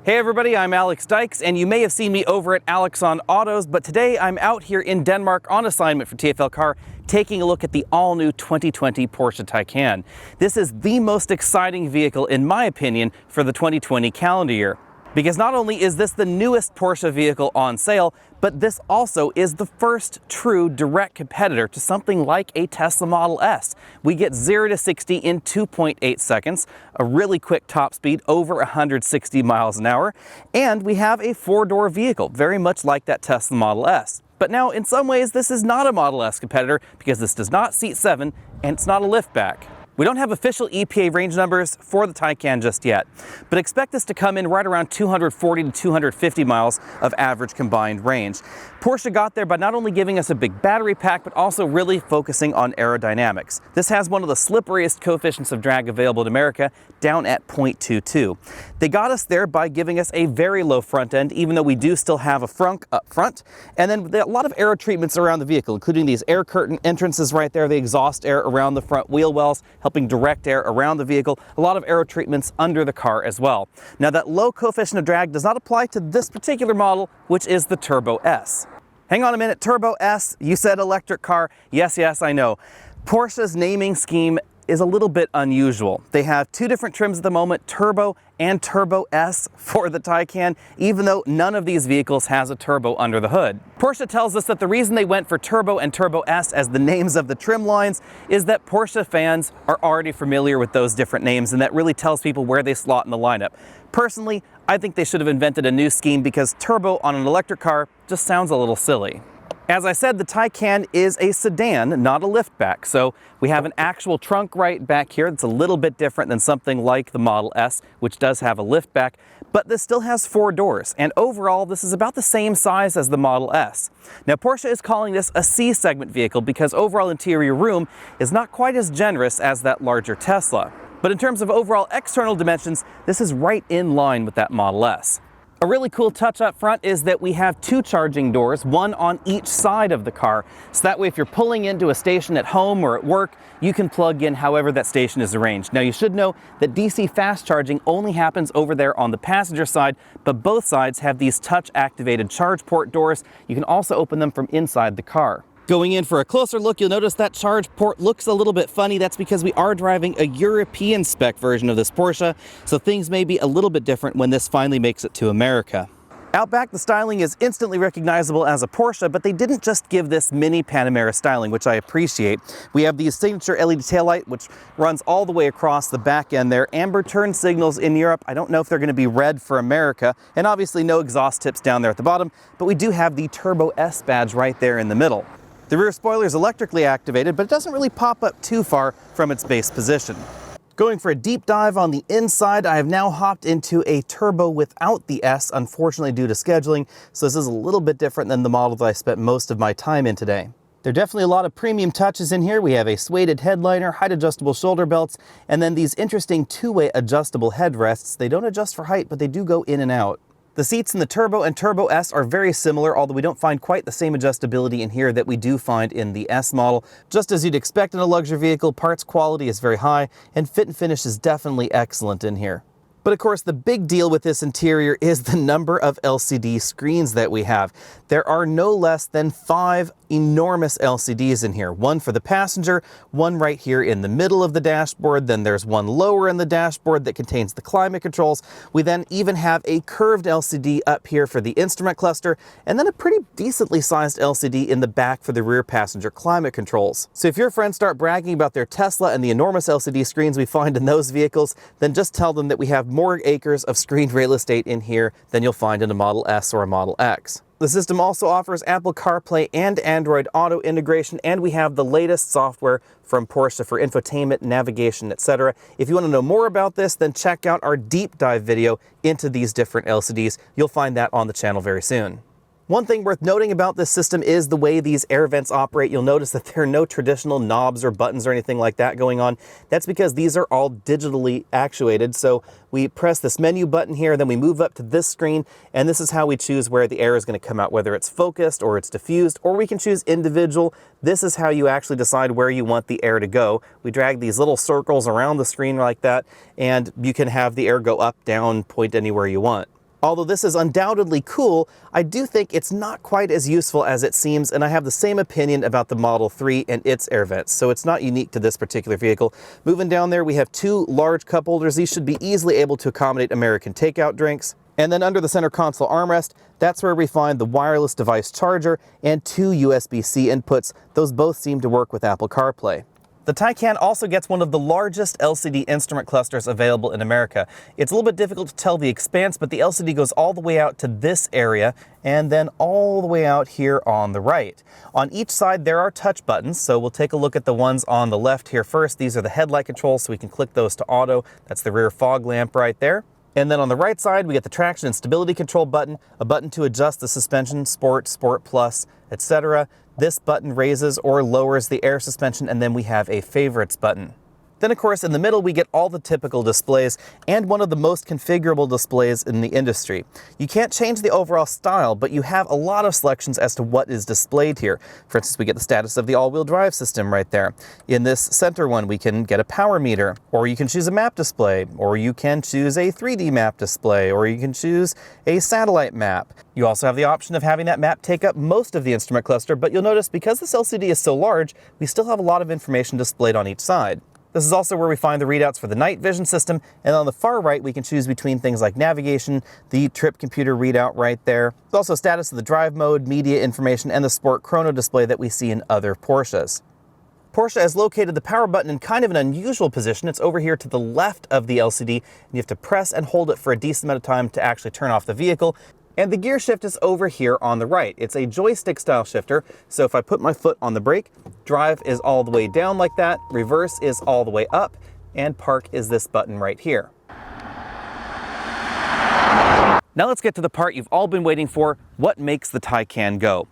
Hey everybody, I'm Alex Dykes, and you may have seen me over at Alex on Autos, but today I'm out here in Denmark on assignment for TFL Car, taking a look at the all-new 2020 Porsche Taycan. This is the most exciting vehicle, in my opinion, for the 2020 calendar year. Because not only is this the newest Porsche vehicle on sale, but this also is the first true direct competitor to something like a Tesla Model S. We get 0 to 60 in 2.8 seconds, a really quick top speed over 160 miles an hour, and we have a four-door vehicle, very much like that Tesla Model S. But now, in some ways, this is not a Model S competitor because this does not seat 7 and it's not a liftback. We don't have official EPA range numbers for the Taycan just yet, but expect this to come in right around 240 to 250 miles of average combined range. Porsche got there by not only giving us a big battery pack, but also really focusing on aerodynamics. This has one of the slipperiest coefficients of drag available in America, down at 0.22. They got us there by giving us a very low front end, even though we do still have a frunk up front, and then a lot of aero treatments around the vehicle, including these air curtain entrances right there, the exhaust air around the front wheel wells, helping direct air around the vehicle, a lot of aero treatments under the car as well. Now that low coefficient of drag does not apply to this particular model, which is the Turbo S. Hang on a minute, Turbo S, you said electric car. Yes, I know. Porsche's naming scheme is a little bit unusual. They have two different trims at the moment, Turbo and Turbo S for the Taycan, even though none of these vehicles has a turbo under the hood. Porsche tells us that the reason they went for Turbo and Turbo S as the names of the trim lines is that Porsche fans are already familiar with those different names, and that really tells people where they slot in the lineup. Personally, I think they should have invented a new scheme because Turbo on an electric car just sounds a little silly. As I said, the Taycan is a sedan, not a liftback, so we have an actual trunk right back here that's a little bit different than something like the Model S, which does have a liftback, but this still has 4 doors, and overall this is about the same size as the Model S. Now Porsche is calling this a C-segment vehicle because overall interior room is not quite as generous as that larger Tesla. But in terms of overall external dimensions, this is right in line with that Model S. A really cool touch up front is that we have 2 charging doors, one on each side of the car. So that way if you're pulling into a station at home or at work, you can plug in however that station is arranged. Now you should know that DC fast charging only happens over there on the passenger side, but both sides have these touch activated charge port doors. You can also open them from inside the car. Going in for a closer look, you'll notice that charge port looks a little bit funny. That's because we are driving a European spec version of this Porsche, so things may be a little bit different when this finally makes it to America. Out back, the styling is instantly recognizable as a Porsche, but they didn't just give this mini Panamera styling, which I appreciate. We have the signature LED taillight, which runs all the way across the back end there. Amber turn signals in Europe. I don't know if they're going to be red for America, and obviously no exhaust tips down there at the bottom, but we do have the Turbo S badge right there in the middle. The rear spoiler is electrically activated, but it doesn't really pop up too far from its base position. Going for a deep dive on the inside, I have now hopped into a Turbo without the S, unfortunately due to scheduling, so this is a little bit different than the model that I spent most of my time in today. There are definitely a lot of premium touches in here. We have a suede headliner, height adjustable shoulder belts, and then these interesting two-way adjustable headrests. They don't adjust for height, but they do go in and out. The seats in the Turbo and Turbo S are very similar, although we don't find quite the same adjustability in here that we do find in the S model. Just as you'd expect in a luxury vehicle, parts quality is very high, and fit and finish is definitely excellent in here. But of course, the big deal with this interior is the number of LCD screens that we have. There are no less than 5 enormous LCDs in here. One for the passenger, one right here in the middle of the dashboard, then there's one lower in the dashboard that contains the climate controls. We then even have a curved LCD up here for the instrument cluster, and then a pretty decently sized LCD in the back for the rear passenger climate controls. So if your friends start bragging about their Tesla and the enormous LCD screens we find in those vehicles, then just tell them that we have more acres of screened real estate in here than you'll find in a Model S or a Model X. The system also offers Apple CarPlay and Android Auto integration, and we have the latest software from Porsche for infotainment, navigation, etc. If you want to know more about this, then check out our deep dive video into these different LCDs. You'll find that on the channel very soon. One thing worth noting about this system is the way these air vents operate. You'll notice that there are no traditional knobs or buttons or anything like that going on. That's because these are all digitally actuated. So we press this menu button here, then we move up to this screen, and this is how we choose where the air is going to come out, whether it's focused or it's diffused, or we can choose individual. This is how you actually decide where you want the air to go. We drag these little circles around the screen like that, and you can have the air go up, down, point anywhere you want. Although this is undoubtedly cool, I do think it's not quite as useful as it seems, and I have the same opinion about the Model 3 and its air vents, so it's not unique to this particular vehicle. Moving down there, we have two large cup holders. These should be easily able to accommodate American takeout drinks. And then under the center console armrest, that's where we find the wireless device charger and two USB-C inputs. Those both seem to work with Apple CarPlay. The Taycan also gets one of the largest LCD instrument clusters available in America. It's a little bit difficult to tell the expanse, but the LCD goes all the way out to this area and then all the way out here on the right. On each side there are touch buttons, so we'll take a look at the ones on the left here first. These are the headlight controls, so we can click those to auto. That's the rear fog lamp right there. And then on the right side, we get the traction and stability control button, a button to adjust the suspension, Sport, Sport Plus, etc. This button raises or lowers the air suspension, and then we have a favorites button. Then of course in the middle we get all the typical displays and one of the most configurable displays in the industry. You can't change the overall style, but you have a lot of selections as to what is displayed here. For instance, we get the status of the all-wheel drive system right there. In this center one we can get a power meter, or you can choose a map display, or you can choose a 3D map display, or you can choose a satellite map. You also have the option of having that map take up most of the instrument cluster, but you'll notice because this LCD is so large, we still have a lot of information displayed on each side. This is also where we find the readouts for the night vision system, and on the far right we can choose between things like navigation, the trip computer readout right there. There's also status of the drive mode, media information, and the sport chrono display that we see in other Porsches. Porsche has located the power button in kind of an unusual position. It's over here to the left of the LCD, and you have to press and hold it for a decent amount of time to actually turn off the vehicle. And the gear shift is over here on the right. It's a joystick style shifter, so if I put my foot on the brake, drive is all the way down like that, reverse is all the way up, and park is this button right here. Now let's get to the part you've all been waiting for, what makes the Taycan go.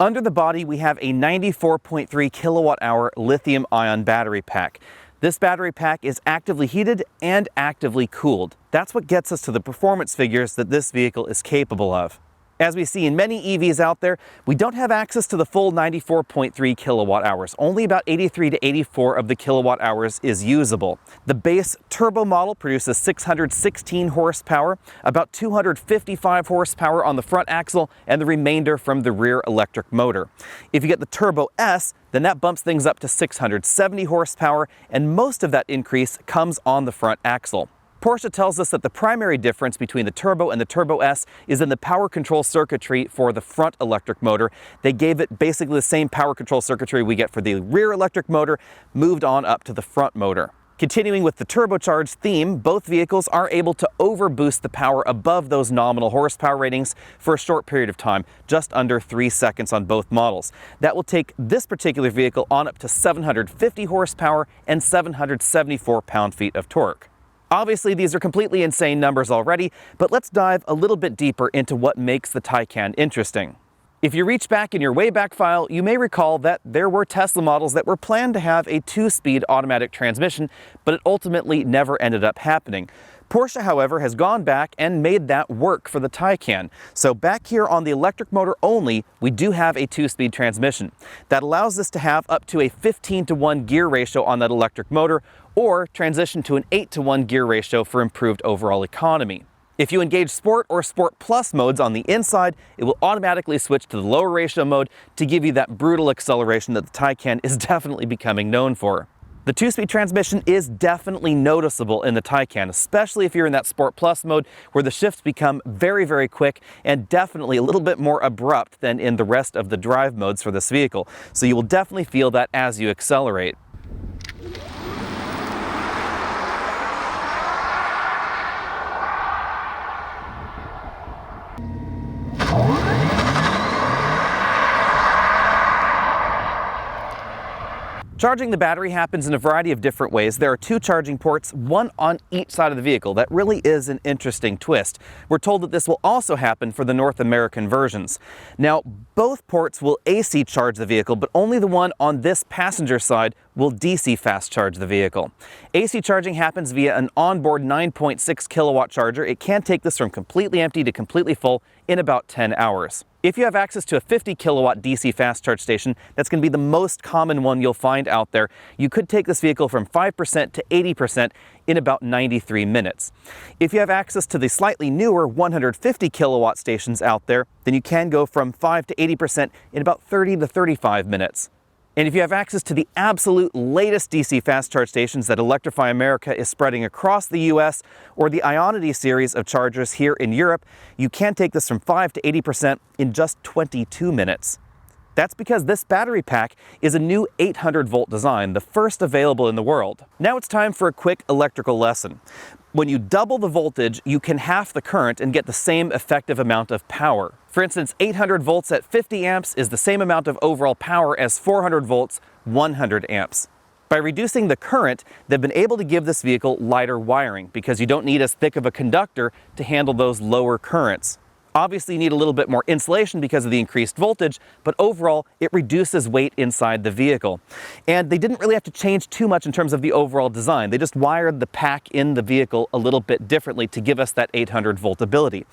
Under the body we have a 94.3 kilowatt hour lithium ion battery pack. This battery pack is actively heated and actively cooled. That's what gets us to the performance figures that this vehicle is capable of. As we see in many EVs out there, we don't have access to the full 94.3 kilowatt hours. Only about 83 to 84 of the kilowatt hours is usable. The base turbo model produces 616 horsepower, about 255 horsepower on the front axle, and the remainder from the rear electric motor. If you get the Turbo S, then that bumps things up to 670 horsepower, and most of that increase comes on the front axle. Porsche tells us that the primary difference between the Turbo and the Turbo S is in the power control circuitry for the front electric motor. They gave it basically the same power control circuitry we get for the rear electric motor, moved on up to the front motor. Continuing with the turbocharged theme, both vehicles are able to overboost the power above those nominal horsepower ratings for a short period of time, just under 3 seconds on both models. That will take this particular vehicle on up to 750 horsepower and 774 pound-feet of torque. Obviously, these are completely insane numbers already, but let's dive a little bit deeper into what makes the Taycan interesting. If you reach back in your Wayback File, you may recall that there were Tesla models that were planned to have a 2-speed automatic transmission, but it ultimately never ended up happening. Porsche, however, has gone back and made that work for the Taycan. So back here on the electric motor only, we do have a 2-speed transmission. That allows us to have up to a 15-to-1 gear ratio on that electric motor, or transition to an 8-to-1 gear ratio for improved overall economy. If you engage Sport or Sport Plus modes on the inside, it will automatically switch to the lower ratio mode to give you that brutal acceleration that the Taycan is definitely becoming known for. The 2-speed transmission is definitely noticeable in the Taycan, especially if you're in that Sport Plus mode where the shifts become very, very quick and definitely a little bit more abrupt than in the rest of the drive modes for this vehicle. So you will definitely feel that as you accelerate. Charging the battery happens in a variety of different ways. There are 2 charging ports, one on each side of the vehicle. That really is an interesting twist. We're told that this will also happen for the North American versions. Now, both ports will AC charge the vehicle, but only the one on this passenger side will DC fast charge the vehicle. AC charging happens via an onboard 9.6 kilowatt charger. It can take this from completely empty to completely full in about 10 hours. If you have access to a 50 kilowatt DC fast charge station, that's going to be the most common one you'll find out there. You could take this vehicle from 5% to 80% in about 93 minutes. If you have access to the slightly newer 150 kilowatt stations out there, then you can go from 5 to 80% in about 30 to 35 minutes. And if you have access to the absolute latest DC fast charge stations that Electrify America is spreading across the US, or the Ionity series of chargers here in Europe, you can take this from 5 to 80% in just 22 minutes. That's because this battery pack is a new 800 volt design, the first available in the world. Now it's time for a quick electrical lesson. When you double the voltage, you can half the current and get the same effective amount of power. For instance, 800 volts at 50 amps is the same amount of overall power as 400 volts, 100 amps. By reducing the current, they've been able to give this vehicle lighter wiring because you don't need as thick of a conductor to handle those lower currents. Obviously, you need a little bit more insulation because of the increased voltage, but overall, it reduces weight inside the vehicle. And they didn't really have to change too much in terms of the overall design. They just wired the pack in the vehicle a little bit differently to give us that 800 volt ability.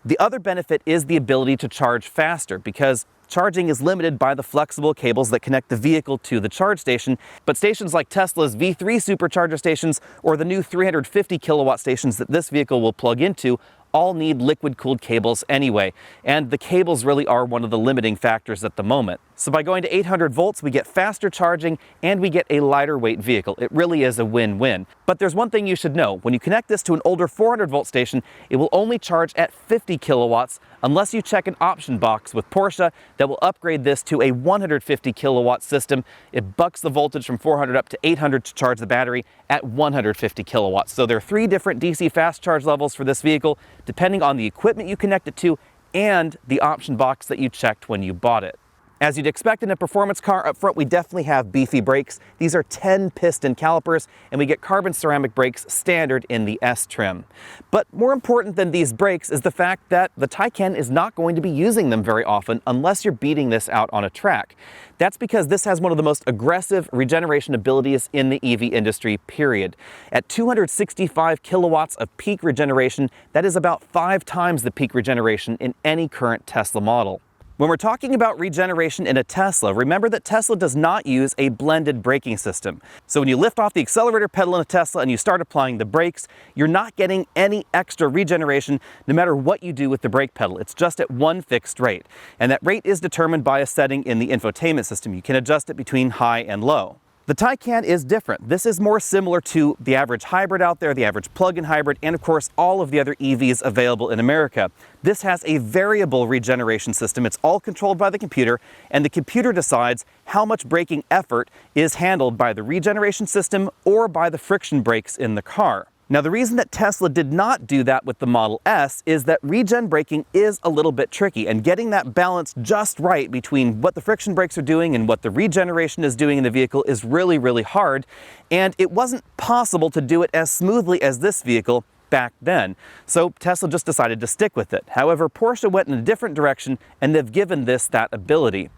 The other benefit is the ability to charge faster because charging is limited by the flexible cables that connect the vehicle to the charge station, but stations like Tesla's V3 supercharger stations or the new 350 kilowatt stations that this vehicle will plug into all need liquid-cooled cables anyway, and the cables really are one of the limiting factors at the moment. So by going to 800 volts, we get faster charging and we get a lighter weight vehicle. It really is a win-win. But there's one thing you should know. When you connect this to an older 400 volt station, it will only charge at 50 kilowatts unless you check an option box with Porsche that will upgrade this to a 150 kilowatt system. It bucks the voltage from 400 up to 800 to charge the battery at 150 kilowatts. So there are 3 different DC fast charge levels for this vehicle, depending on the equipment you connect it to and the option box that you checked when you bought it. As you'd expect in a performance car, up front we definitely have beefy brakes. These are 10 piston calipers, and we get carbon ceramic brakes standard in the S trim. But more important than these brakes is the fact that the Taycan is not going to be using them very often unless you're beating this out on a track. That's because this has one of the most aggressive regeneration abilities in the EV industry, period. At 265 kilowatts of peak regeneration, that is about 5 times the peak regeneration in any current Tesla model. When we're talking about regeneration in a Tesla, remember that Tesla does not use a blended braking system. So when you lift off the accelerator pedal in a Tesla and you start applying the brakes, you're not getting any extra regeneration no matter what you do with the brake pedal. It's just at one fixed rate. And that rate is determined by a setting in the infotainment system. You can adjust it between high and low. The Taycan is different. This is more similar to the average hybrid out there, the average plug-in hybrid, and of course all of the other EVs available in America. This has a variable regeneration system. It's all controlled by the computer, and the computer decides how much braking effort is handled by the regeneration system or by the friction brakes in the car. Now, the reason that Tesla did not do that with the Model S is that regen braking is a little bit tricky, and getting that balance just right between what the friction brakes are doing and what the regeneration is doing in the vehicle is really, really hard, and it wasn't possible to do it as smoothly as this vehicle back then. So Tesla just decided to stick with it. However, Porsche went in a different direction, and they've given this that ability.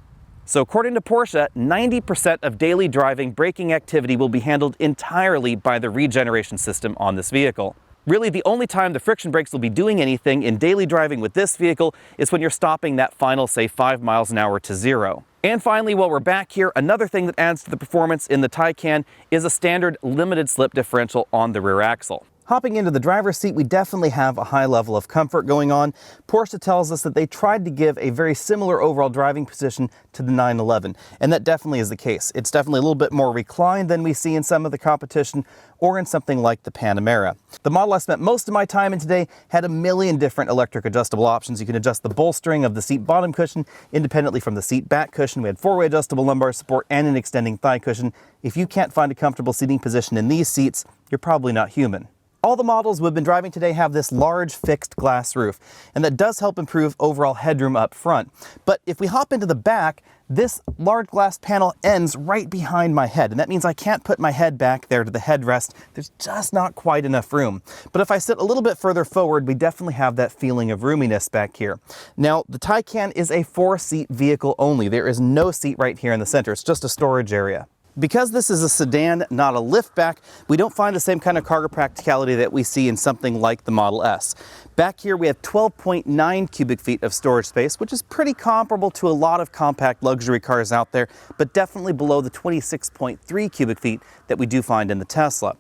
So according to Porsche, 90% of daily driving braking activity will be handled entirely by the regeneration system on this vehicle. Really, the only time the friction brakes will be doing anything in daily driving with this vehicle is when you're stopping that final, say, 5 miles an hour to 0. And finally, while we're back here, another thing that adds to the performance in the Taycan is a standard limited slip differential on the rear axle. Hopping into the driver's seat, we definitely have a high level of comfort going on. Porsche tells us that they tried to give a very similar overall driving position to the 911, and that definitely is the case. It's definitely a little bit more reclined than we see in some of the competition or in something like the Panamera. The model I spent most of my time in today had a million different electric adjustable options. You can adjust the bolstering of the seat bottom cushion independently from the seat back cushion. We had 4-way adjustable lumbar support and an extending thigh cushion. If you can't find a comfortable seating position in these seats, you're probably not human. All the models we've been driving today have this large fixed glass roof, and that does help improve overall headroom up front. But if we hop into the back, this large glass panel ends right behind my head, and that means I can't put my head back there to the headrest. There's just not quite enough room. But if I sit a little bit further forward, we definitely have that feeling of roominess back here. Now, the Taycan is a 4-seat vehicle only. There is no seat right here in the center. It's just a storage area. Because this is a sedan, not a liftback, we don't find the same kind of cargo practicality that we see in something like the Model S. Back here we have 12.9 cubic feet of storage space, which is pretty comparable to a lot of compact luxury cars out there, but definitely below the 26.3 cubic feet that we do find in the Tesla.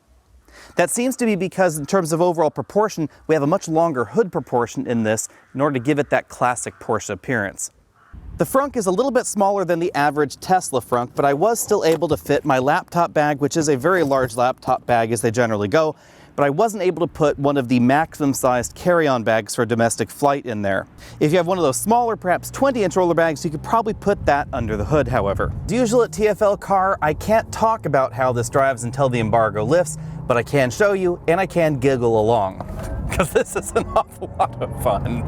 That seems to be because in terms of overall proportion, we have a much longer hood proportion in this in order to give it that classic Porsche appearance. The frunk is a little bit smaller than the average Tesla frunk, but I was still able to fit my laptop bag, which is a very large laptop bag as they generally go, but I wasn't able to put one of the maximum sized carry-on bags for a domestic flight in there. If you have one of those smaller, perhaps 20-inch roller bags, you could probably put that under the hood, however. As usual at TFL Car, I can't talk about how this drives until the embargo lifts, but I can show you, and I can giggle along, because this is an awful lot of fun.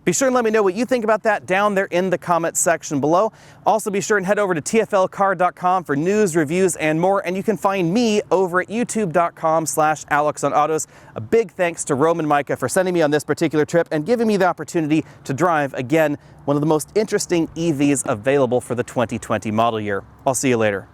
Be sure and let me know what you think about that down there in the comments section below. Also be sure and head over to tflcar.com for news, reviews, and more. And you can find me over at youtube.com/AlexOnAutos. A big thanks to Rome and Micah for sending me on this particular trip and giving me the opportunity to drive, again, one of the most interesting EVs available for the 2020 model year. I'll see you later.